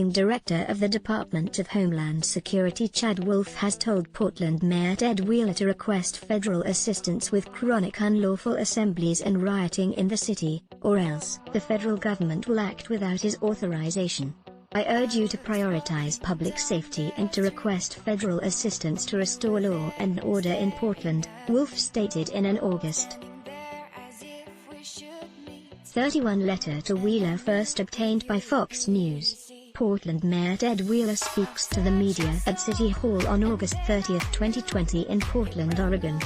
acting director of the Department of Homeland Security Chad Wolf has told Portland Mayor Ted Wheeler to request federal assistance with chronic unlawful assemblies and rioting in the city, or else the federal government will act without his authorization. "I urge you to prioritize public safety and to request federal assistance to restore law and order in Portland," Wolf stated in an August 31 letter to Wheeler, first obtained by Fox News. Portland Mayor Ted Wheeler speaks to the media at City Hall on August 30, 2020 in Portland, Oregon.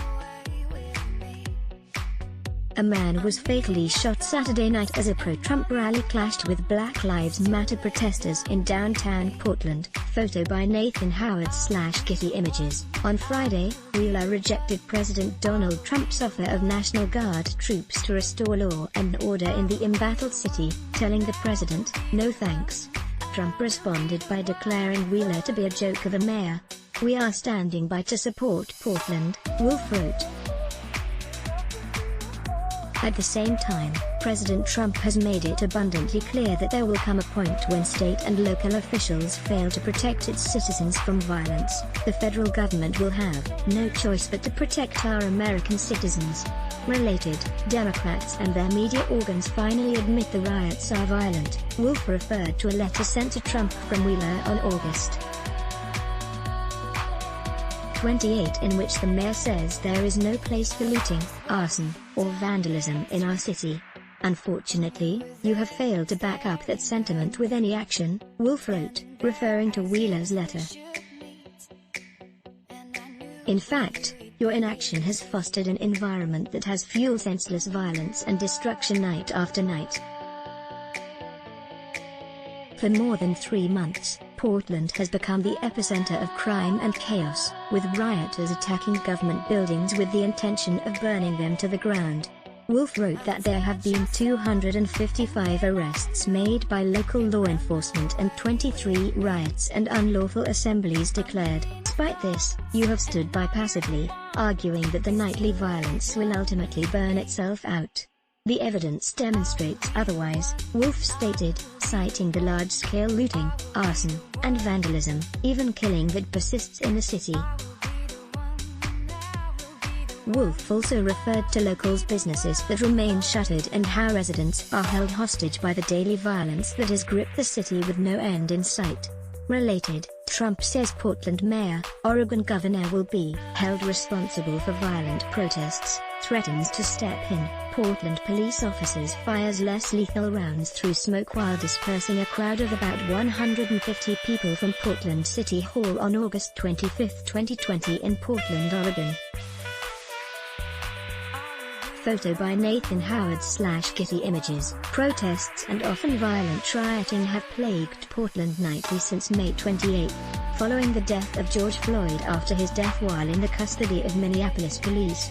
A man was fatally shot Saturday night as a pro-Trump rally clashed with Black Lives Matter protesters in downtown Portland. Photo by Nathan Howard/Getty Images. On Friday, Wheeler rejected President Donald Trump's offer of National Guard troops to restore law and order in the embattled city, telling the president, "No thanks." Trump responded by declaring Wheeler to be a joke of a mayor. "We are standing by to support Portland," Wolf wrote. At the same time, President Trump has made it abundantly clear that there will come a point when state and local officials fail to protect its citizens from violence. "The federal government will have no choice but to protect our American citizens." Related, Democrats and their media organs finally admit the riots are violent. Wolf referred to a letter sent to Trump from Wheeler on August 28 in which the mayor says there is no place for looting, arson, or vandalism in our city. "Unfortunately, you have failed to back up that sentiment with any action," Wolf wrote, referring to Wheeler's letter. "In fact, your inaction has fostered an environment that has fueled senseless violence and destruction night after night. For more than 3 months, Portland has become the epicenter of crime and chaos, with rioters attacking government buildings with the intention of burning them to the ground." Wolf wrote that there have been 255 arrests made by local law enforcement and 23 riots and unlawful assemblies declared. "Despite this, you have stood by passively, arguing that the nightly violence will ultimately burn itself out. The evidence demonstrates otherwise," Wolf stated, citing the large-scale looting, arson, and vandalism, even killing that persists in the city. Wolf also referred to locals' businesses that remain shuttered and how residents are held hostage by the daily violence that has gripped the city with no end in sight. Related, Trump says Portland Mayor, Oregon Governor will be held responsible for violent protests, threatens to step in. Portland police officers fires less lethal rounds through smoke while dispersing a crowd of about 150 people from Portland City Hall on August 25, 2020 in Portland, Oregon. Photo by Nathan Howard/Getty Images. Protests and often violent rioting have plagued Portland nightly since May 28, following the death of George Floyd after his death while in the custody of Minneapolis police.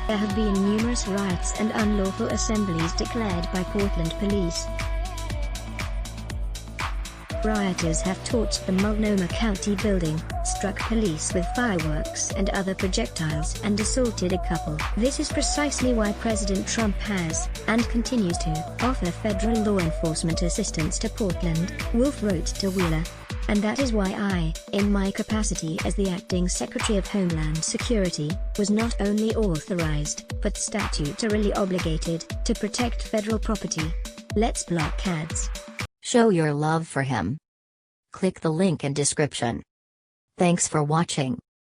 There have been numerous riots and unlawful assemblies declared by Portland police. Rioters have torched the Multnomah County building, struck police with fireworks and other projectiles and assaulted a couple. "This is precisely why President Trump has, and continues to, offer federal law enforcement assistance to Portland," Wolf wrote to Wheeler. "And that is why I, in my capacity as the acting Secretary of Homeland Security, was not only authorized, but statutorily obligated, to protect federal property. Let's block ads." Show your love for him. Click the link in description. Thanks for watching.